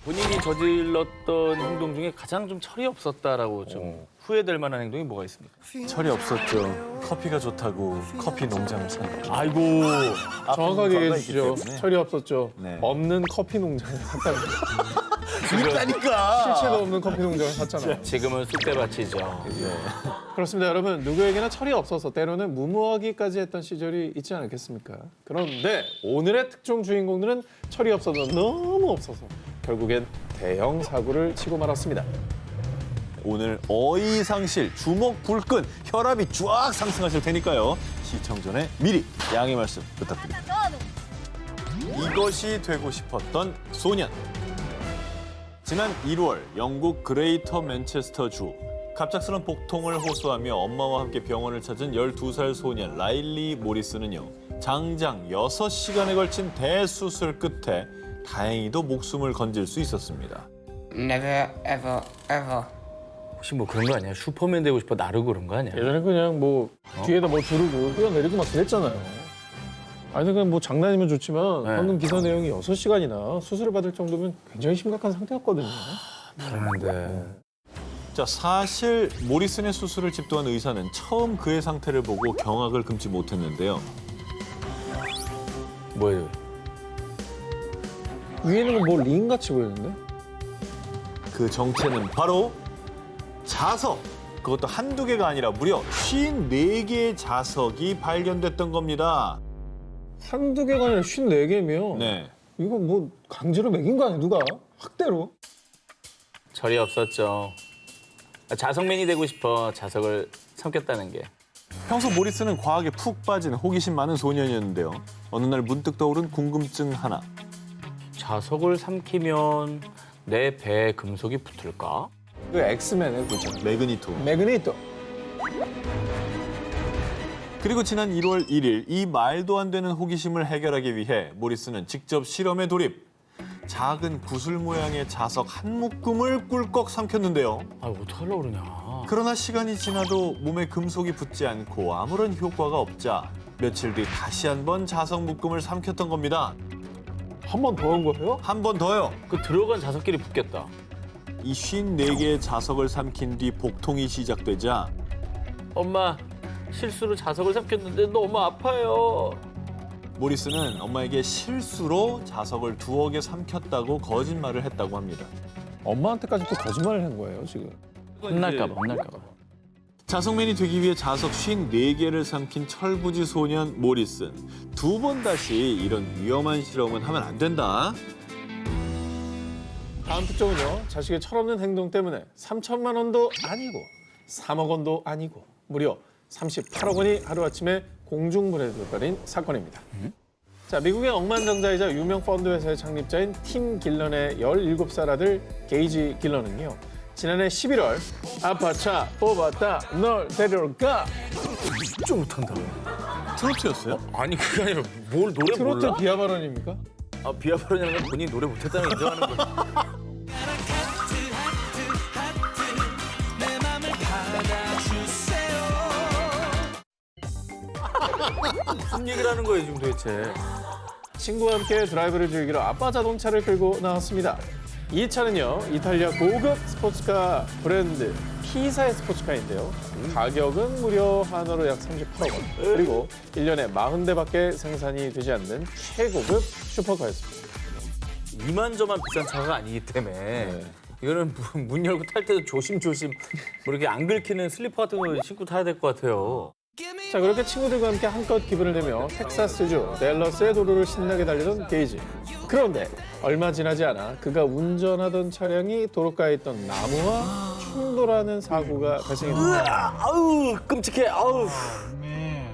본인이 저질렀던 행동 중에 가장 좀 철이 없었다라고 좀 후회될 만한 행동이 뭐가 있습니까? 철이 없었죠. 커피가 좋다고 커피 농장을 산 거. 아이고. 정확하게 얘기해 주시죠. 철이 없었죠. 네. 없는 커피 농장을 샀다는 거. 그러니까. 실체도 없는 커피 농장을 샀잖아요. 지금은 쑥대밭이죠. 그렇습니다. 여러분, 누구에게나 철이 없어서 때로는 무모하기까지 했던 시절이 있지 않겠습니까? 그런데 오늘의 특종 주인공들은 철이 없어서 너무 없어서 결국엔 대형 사고를 치고 말았습니다. 오늘 어이상실, 주먹 불끈, 혈압이 쫙 상승하실 테니까요. 시청 전에 미리 양해 말씀 부탁드립니다. 이것이 되고 싶었던 소년. 지난 1월 영국 그레이터 맨체스터주 갑작스런 복통을 호소하며 엄마와 함께 병원을 찾은 12살 소년 라일리 모리스는요. 장장 6시간에 걸친 대수술 끝에 다행히도 목숨을 건질 수 있었습니다. Never, ever, ever. 혹시 뭐 그런 거 아니야? 슈퍼맨 되고 싶어 나르고 그런 거 아니야? 예전에 그냥 뭐 뒤에다 뭐 두르고 뛰어내리고 막 그랬잖아요. 아니 그냥 뭐 장난이면 좋지만 네. 방금 기사 내용이 6시간이나 수술을 받을 정도면 굉장히 심각한 상태였거든요. 그러는데. 자, 사실 모리슨의 수술을 집도한 의사는 처음 그의 상태를 보고 경악을 금치 못했는데요. 뭐예요? 위에는 뭐 링같이 보이는데? 그 정체는 바로 자석! 그것도 한두 개가 아니라 무려 54개의 자석이 발견됐던 겁니다. 한두 개가 아니라 54개면 네. 이거 뭐 강제로 먹인 거 아니야, 누가? 학대로? 철이 없었죠. 자석맨이 되고 싶어 자석을 삼켰다는 게. 평소 모리슨은 과학에 푹 빠진 호기심 많은 소년이었는데요. 어느 날 문득 떠오른 궁금증 하나. 자석을 삼키면 내 배에 금속이 붙을까? 그 엑스맨의 그 있잖아. 매그니토. 매그니토. 그리고 지난 1월 1일 이 말도 안 되는 호기심을 해결하기 위해 모리슨은 직접 실험에 돌입. 작은 구슬 모양의 자석 한 묶음을 꿀꺽 삼켰는데요. 아, 어떡하려고 그러냐. 그러나 시간이 지나도 몸에 금속이 붙지 않고 아무런 효과가 없자 며칠 뒤 다시 한번 자석 묶음을 삼켰던 겁니다. 한 번 더 한 거예요? 한 번 더요. 그 들어간 자석끼리 붙겠다. 이 54개의 자석을 삼킨 뒤 복통이 시작되자 엄마, 실수로 자석을 삼켰는데 너무 아파요. 모리슨은 엄마에게 실수로 자석을 2개 삼켰다고 거짓말을 했다고 합니다. 엄마한테까지 또 거짓말을 한 거예요, 지금. 혼날까 봐, 혼날까 봐. 자석맨이 되기 위해 자석 54개를 삼킨 철부지 소년 모리슨. 2번 다시 이런 위험한 실험은 하면 안 된다. 다음 특종은요. 자식의 철없는 행동 때문에 3천만 원도 아니고 3억 원도 아니고 무려 38억 원이 하루아침에 공중분해 돼버린 사건입니다. 자, 미국의 억만장자이자 유명 펀드 회사의 창립자인 팀 길런의 17살 아들 게이지 길런은요. 지난해 11월 아파차 뽑았다 널 데려올까? 진짜 못한다. 트로트였어요? 아니, 그게 아니라 뭘 노래 트로트 몰라? 비하 발언입니까? 아, 비하 발언이라는 건 본인이 노래 못했다는 걸 인정하는 거야. 무슨 얘기를 하는 거예요, 지금 도대체. 친구와 함께 드라이브를 즐기러 아빠 자동차를 끌고 나왔습니다. 이 차는요, 이탈리아 고급 스포츠카 브랜드 피사의 스포츠카인데요. 가격은 무려 한화로 약 38억 원. 그리고 1년에 40대밖에 생산이 되지 않는 최고급 슈퍼카였습니다. 이만저만 비싼 차가 아니기 때문에 이거는 문 열고 탈 때도 조심조심 뭐 이렇게 안 긁히는 슬리퍼 같은 거 신고 타야 될 것 같아요. 자, 그렇게 친구들과 함께 한껏 기분을 내며 텍사스주 댈러스의 도로를 신나게 달리던 게이지. 그런데 얼마 지나지 않아 그가 운전하던 차량이 도로가에 있던 나무와 충돌하는 사고가 발생했습니다. 아우, 끔찍해. 아우.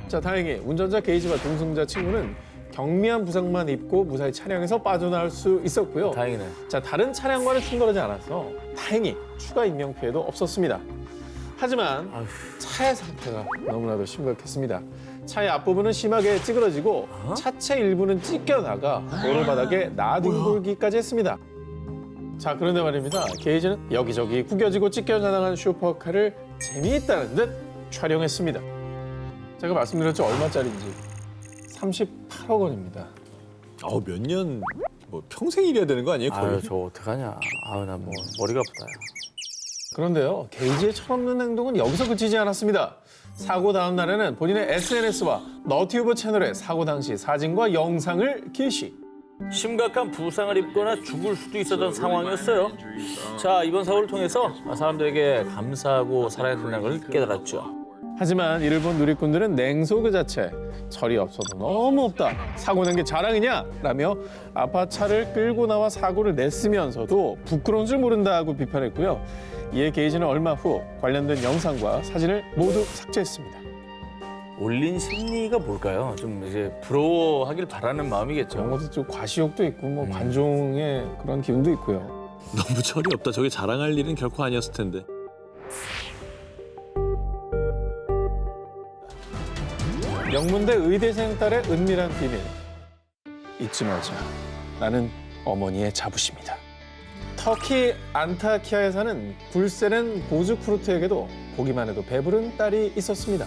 자, 다행히 운전자 게이지와 동승자 친구는 경미한 부상만 입고 무사히 차량에서 빠져나올 수 있었고요. 다행이네. 자, 다른 차량과는 충돌하지 않아서 다행히 추가 인명 피해도 없었습니다. 하지만 차의 상태가 너무나도 심각했습니다. 차의 앞부분은 심하게 찌그러지고 차체 일부는 찢겨나가 도로 바닥에 나뒹굴기까지 했습니다. 자, 그런데 말입니다. 게이지는 여기저기 구겨지고 찢겨나간 슈퍼카를 재미있다는 듯 촬영했습니다. 제가 말씀드렸죠, 얼마짜리인지. 38억 원입니다. 몇 년 뭐 평생 일해야 되는 거 아니에요? 거의? 아유, 저 어떡하냐. 아유, 나 뭐 머리가 아프다. 그런데요, 게이지의 철없는 행동은 여기서 그치지 않았습니다. 사고 다음 날에는 본인의 SNS와 너튜브 채널에 사고 당시 사진과 영상을 게시. 심각한 부상을 입거나 죽을 수도 있었던 상황이었어요. 자, 이번 사고를 통해서 사람들에게 감사하고 살아야 된다는 걸 깨달았죠. 하지만 이를 본 누리꾼들은 냉소 그 자체. 철이 없어도 너무 없다. 사고 낸 게 자랑이냐? 라며 아파 차를 끌고 나와 사고를 냈으면서도 부끄러운 줄 모른다고 비판했고요. 이에 게이지는 얼마 후 관련된 영상과 사진을 모두 삭제했습니다. 올린 심리가 뭘까요? 좀 이제 부러워하길 바라는 그런 마음이겠죠. 것도 좀 과시욕도 있고 뭐 관종의 그런 기운도 있고요. 너무 철이 없다. 저게 자랑할 일은 결코 아니었을 텐데. 명문대 의대생 딸의 은밀한 비밀. 잊지 말자. 나는 어머니의 자부심이다. 터키 안타키아에 사는 불세렌 보즈쿠르트에게도 보기만 해도 배부른 딸이 있었습니다.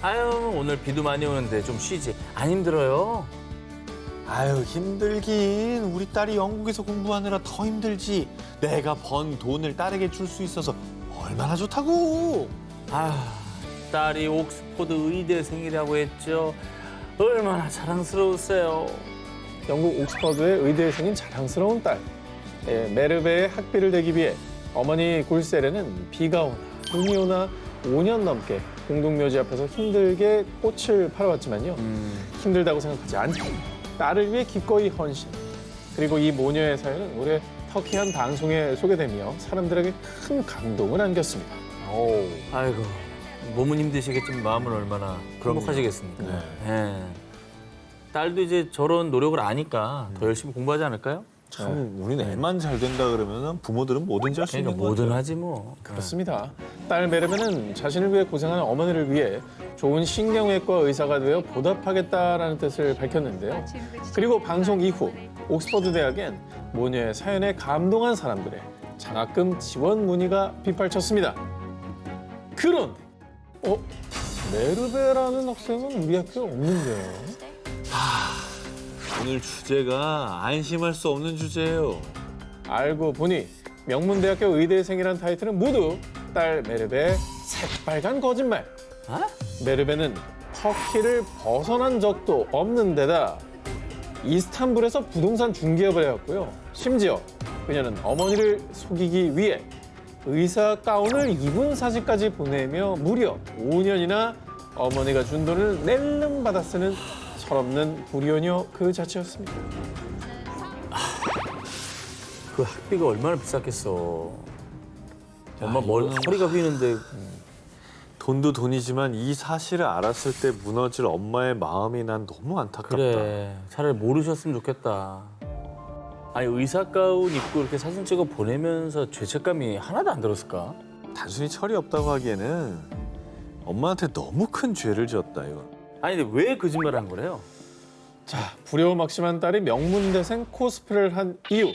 아유, 오늘 비도 많이 오는데 좀 쉬지. 안 힘들어요? 아유 힘들긴. 우리 딸이 영국에서 공부하느라 더 힘들지. 내가 번 돈을 딸에게 줄 수 있어서 얼마나 좋다고. 아, 딸이 옥스퍼드 의대생이라고 했죠. 얼마나 자랑스러우세요. 영국 옥스퍼드의 의대생인 자랑스러운 딸. 메르베의 학비를 대기 위해 어머니 굴세렌은 비가 오나 눈이 오나 5년 넘게 공동묘지 앞에서 힘들게 꽃을 팔아왔지만요. 힘들다고 생각하지 않고 딸을 위해 기꺼이 헌신. 그리고 이 모녀의 사연은 올해 터키 한 방송에 소개되며 사람들에게 큰 감동을 안겼습니다. 아이고, 몸은 힘드시겠지만 마음은 얼마나 행복하시겠습니까? 예. 딸도 이제 저런 노력을 아니까 더 열심히 공부하지 않을까요? 참 우리는 애만 잘 된다 그러면 부모들은 뭐든지 할 수 그러니까 있는 거 뭐든 같아요. 하지 뭐. 그렇습니다. 딸 메르베는 자신을 위해 고생하는 어머니를 위해 좋은 신경외과 의사가 되어 보답하겠다라는 뜻을 밝혔는데요. 그리고 방송 이후 옥스퍼드 대학엔 모녀의 사연에 감동한 사람들의 장학금 지원 문의가 빗발쳤습니다. 그런데 메르베라는 학생은 우리 학교에 없는데요. 오늘 주제가 안심할 수 없는 주제예요. 알고 보니 명문대학교 의대생이란 타이틀은 모두 딸 메르베의 새빨간 거짓말. 메르베는 터키를 벗어난 적도 없는 데다 이스탄불에서 부동산 중개업을 해왔고요. 심지어 그녀는 어머니를 속이기 위해 의사 가운을 입은 사진까지 보내며 무려 5년이나 어머니가 준 돈을 낼름 받아 쓰는 철없는 불효녀 그 자체였습니다. 그 학비가 얼마나 비쌌겠어. 엄마 허리가 휘는데. 돈도 돈이지만 이 사실을 알았을 때 무너질 엄마의 마음이 난 너무 안타깝다. 그래, 차라리 모르셨으면 좋겠다. 아니, 의사 가운 입고 이렇게 사진 찍어 보내면서 죄책감이 하나도 안 들었을까? 단순히 철이 없다고 하기에는 엄마한테 너무 큰 죄를 지었다 이거. 아니, 근데 왜 거짓말을 한 거래요? 자, 불효막심한 딸이 명문대생 코스프레를 한 이유.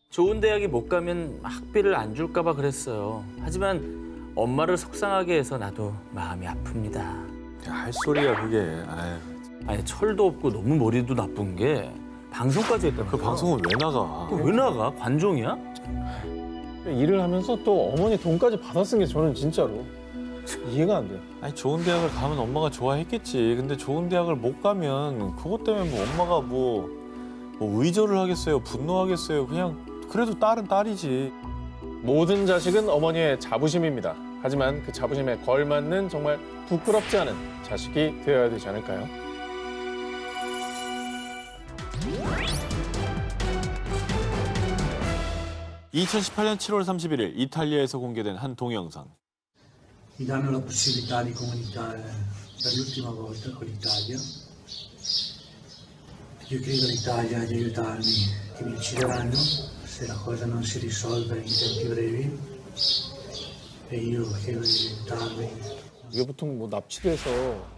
좋은 대학에 못 가면 학비를 안 줄까 봐 그랬어요. 하지만 엄마를 속상하게 해서 나도 마음이 아픕니다. 할 소리야 그게. 아유. 아니, 철도 없고 너무 머리도 나쁜 게 방송까지 했다는 그 방송은 왜 나가? 왜 나가? 관종이야? 일을 하면서 또 어머니 돈까지 받아 쓴 게 저는 진짜로 이해가 안 돼요. 아니 좋은 대학을 가면 엄마가 좋아했겠지. 근데 좋은 대학을 못 가면 그것 때문에 뭐 엄마가 뭐 의절을 하겠어요? 분노하겠어요? 그냥 그래도 딸은 딸이지. 모든 자식은 어머니의 자부심입니다. 하지만 그 자부심에 걸맞는 정말 부끄럽지 않은 자식이 되어야 되지 않을까요? (2018년 7월 31일) 이탈리아에서 공개된 한 동영상. Mi danno la possibilità di comunicare per l'ultima volta con l'Italia. Io chiedo all'Italia di aiutarmi, che mi uccideranno se la cosa non si risolve in tempi brevi. E io chiedo di aiutarmi. 이게 보통 뭐 납치돼서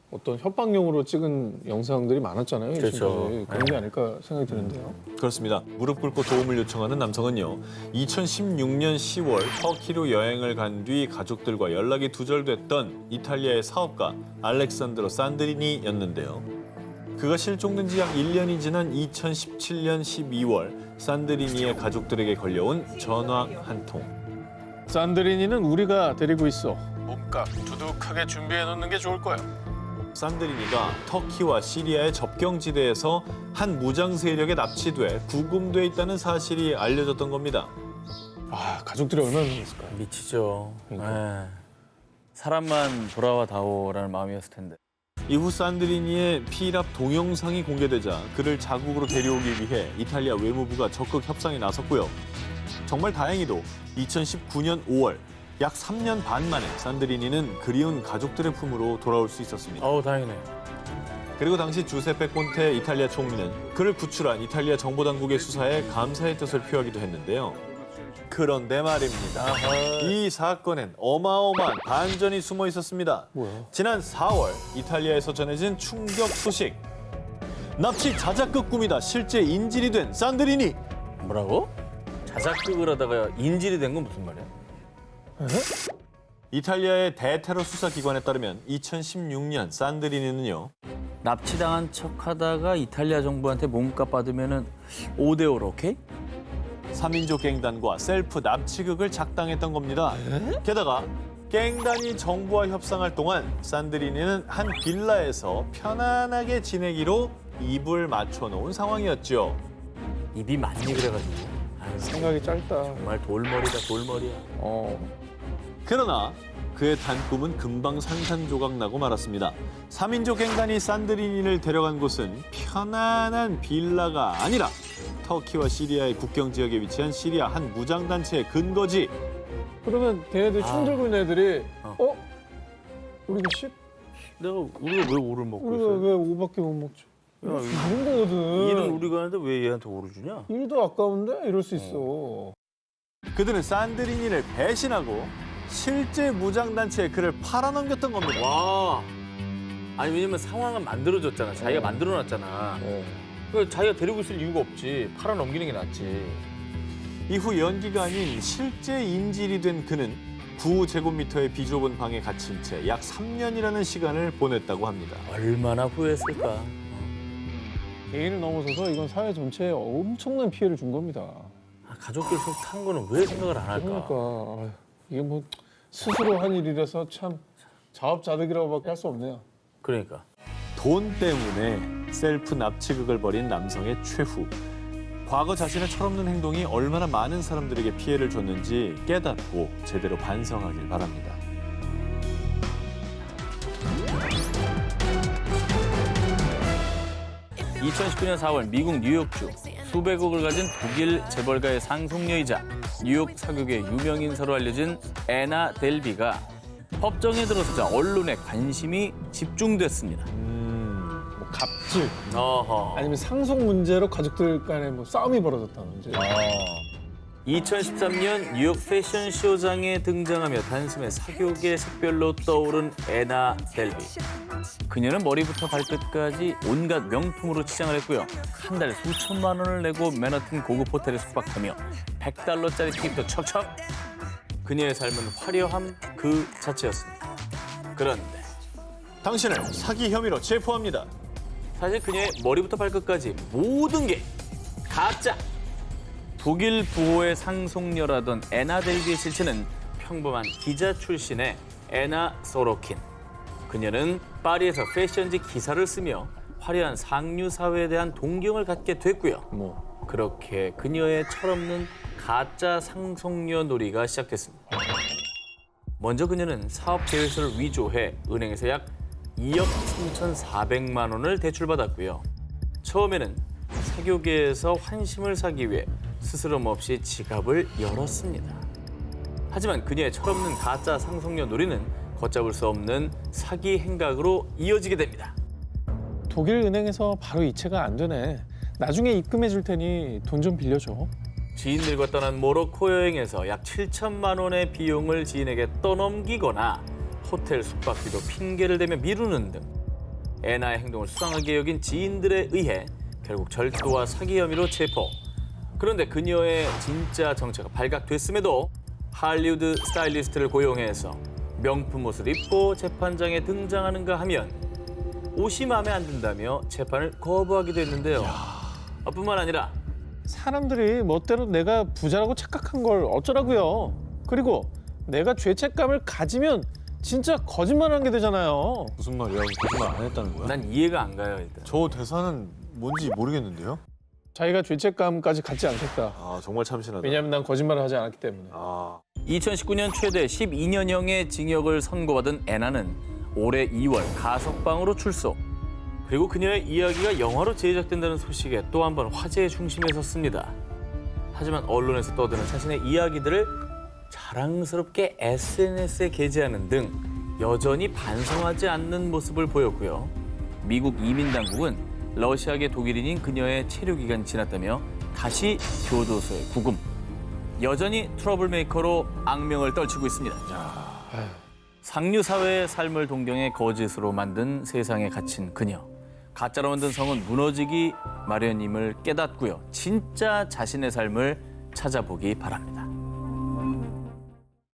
어떤 협박용으로 찍은 영상들이 많았잖아요. 그렇죠. 지금까지. 그런 게 아닐까 생각이 드는데요. 그렇습니다. 무릎 꿇고 도움을 요청하는 남성은요. 2016년 10월 터키로 여행을 간 뒤 가족들과 연락이 두절됐던 이탈리아의 사업가 알렉산드로 산드리니였는데요. 그가 실종된 지 약 1년이 지난 2017년 12월 산드리니의 가족들에게 걸려온 전화 한 통. 산드리니는 우리가 데리고 있어. 몸값 두둑하게 준비해 놓는 게 좋을 거야. 산드리니가 터키와 시리아의 접경지대에서 한 무장 세력에 납치돼 구금돼 있다는 사실이 알려졌던 겁니다. 아, 가족들이 얼마나 놀랐을까요? 미치죠. 그러니까. 예. 사람만 돌아와 다오라는 마음이었을 텐데. 이후 산드리니의 피랍 동영상이 공개되자 그를 자국으로 데려오기 위해 이탈리아 외무부가 적극 협상에 나섰고요. 정말 다행히도 2019년 5월 약 3년 반 만에 산드리니는 그리운 가족들의 품으로 돌아올 수 있었습니다. 어우, 다행이네요. 그리고 당시 주세페 콘테 이탈리아 총리는 그를 구출한 이탈리아 정보당국의 수사에 감사의 뜻을 표하기도 했는데요. 그런데 말입니다. 이 사건엔 어마어마한 반전이 숨어 있었습니다. 뭐야? 지난 4월 이탈리아에서 전해진 충격 소식. 납치 자작극 꿈이다 실제 인질이 된 산드리니. 뭐라고? 자작극을 하다가 인질이 된 건 무슨 말이야? 이탈리아의 대테러 수사기관에 따르면 2016년 산드리니는요. 납치당한 척하다가 이탈리아 정부한테 몸값 받으면은 5대5로 오케이? 3인조 갱단과 셀프 납치극을 작당했던 겁니다. 게다가 갱단이 정부와 협상할 동안 산드리니는 한 빌라에서 편안하게 지내기로 입을 맞춰놓은 상황이었죠. 입이 많이 그래가지고. 아유, 생각이 짧다. 정말 돌머리다, 돌머리야. 그러나 그의 단꿈은 금방 산산조각 나고 말았습니다. 3인조 갱단이 산드리니를 데려간 곳은 편안한 빌라가 아니라 터키와 시리아의 국경 지역에 위치한 시리아 한 무장단체의 근거지. 그러면 걔네들 총 들고 있는 애들이 우리가 우리가 왜 오를 먹고 우리가 있어요? 왜 5밖에 못 먹죠? 이럴 수 있는 거거든. 일은 우리가 하는데 왜 얘한테 오를 주냐? 일도 아까운데 이럴 수 있어. 그들은 산드리니를 배신하고 실제 무장단체에 그를 팔아넘겼던 겁니다. 와. 아니 왜냐면 상황은 만들어졌잖아. 자기가 만들어놨잖아. 그 자기가 데리고 있을 이유가 없지. 팔아 넘기는 게 낫지. 이후 연기가 아닌 실제 인질이 된 그는 9제곱미터의 비좁은 방에 갇힌 채 약 3년이라는 시간을 보냈다고 합니다. 얼마나 후회했을까. 개인을 넘어서서 이건 사회 전체에 엄청난 피해를 준 겁니다. 가족들 속 탄 거는 왜 생각을 안 할까? 그러니까 아유, 이게 뭐 스스로 한 일이라서 참 자업자득이라고밖에 할 수 없네요. 그러니까. 돈 때문에 셀프 납치극을 벌인 남성의 최후. 과거 자신의 철없는 행동이 얼마나 많은 사람들에게 피해를 줬는지 깨닫고 제대로 반성하길 바랍니다. (2019년 4월) 미국 뉴욕주 수백억을 가진 독일 재벌가의 상속녀이자 뉴욕 사극의 유명 인사로 알려진 애나 델비가 법정에 들어서자 언론의 관심이 집중됐습니다. 뭐 갑질 어허. 아니면 상속 문제로 가족들 간에 뭐 싸움이 벌어졌다는 문제. 2013년 뉴욕 패션쇼장에 등장하며 단숨에 사교계 색별로 떠오른 애나 델비. 그녀는 머리부터 발끝까지 온갖 명품으로 치장을 했고요. 한 달에 수천만 원을 내고 맨하튼 고급 호텔에 숙박하며 $100짜리 팁도 척척. 그녀의 삶은 화려함 그 자체였습니다. 그런데 당신을 사기 혐의로 체포합니다. 사실 그녀의 머리부터 발끝까지 모든 게 가짜. 독일 부호의 상속녀라던 애나 델비의 실체는 평범한 기자 출신의 애나 소로킨. 그녀는 파리에서 패션지 기사를 쓰며 화려한 상류 사회에 대한 동경을 갖게 됐고요. 그렇게 그녀의 철없는 가짜 상속녀 놀이가 시작됐습니다. 먼저 그녀는 사업 계획서를 위조해 은행에서 약 2억 3,400만 원을 대출받았고요. 처음에는 사교계에서 환심을 사기 위해 스스럼 없이 지갑을 열었습니다. 하지만 그녀의 철없는 가짜 상속녀 놀이는 걷잡을 수 없는 사기 행각으로 이어지게 됩니다. 독일 은행에서 바로 이체가 안 되네. 나중에 입금해 줄 테니 돈 좀 빌려줘. 지인들과 떠난 모로코 여행에서 약 7천만 원의 비용을 지인에게 떠넘기거나 호텔 숙박비도 핑계를 대며 미루는 등 애나의 행동을 수상하게 여긴 지인들에 의해 결국 절도와 사기 혐의로 체포. 그런데 그녀의 진짜 정체가 발각됐음에도 할리우드 스타일리스트를 고용해서 명품 옷을 입고 재판장에 등장하는가 하면 옷이 마음에 안 든다며 재판을 거부하기도 했는데요. 뿐만 아니라 사람들이 멋대로 내가 부자라고 착각한 걸 어쩌라고요. 그리고 내가 죄책감을 가지면 진짜 거짓말하는 게 되잖아요. 무슨 말이야? 거짓말 안 했다는 거야? 난 이해가 안 가요, 일단. 저 대사는 뭔지 모르겠는데요? 자기가 죄책감까지 갖지 않겠다. 아, 정말 참신하다. 왜냐하면 난 거짓말을 하지 않았기 때문에. 아, 2019년 최대 12년형의 징역을 선고받은 애나는 올해 2월 가석방으로 출소. 그리고 그녀의 이야기가 영화로 제작된다는 소식에 또 한 번 화제의 중심에 섰습니다. 하지만 언론에서 떠드는 자신의 이야기들을 자랑스럽게 SNS에 게재하는 등 여전히 반성하지 않는 모습을 보였고요. 미국 이민당국은 러시아계 독일인인 그녀의 체류 기간이 지났다며 다시 교도소에 구금. 여전히 트러블 메이커로 악명을 떨치고 있습니다. 상류 사회의 삶을 동경해 거짓으로 만든 세상에 갇힌 그녀. 가짜로 만든 성은 무너지기 마련임을 깨닫고요. 진짜 자신의 삶을 찾아보기 바랍니다.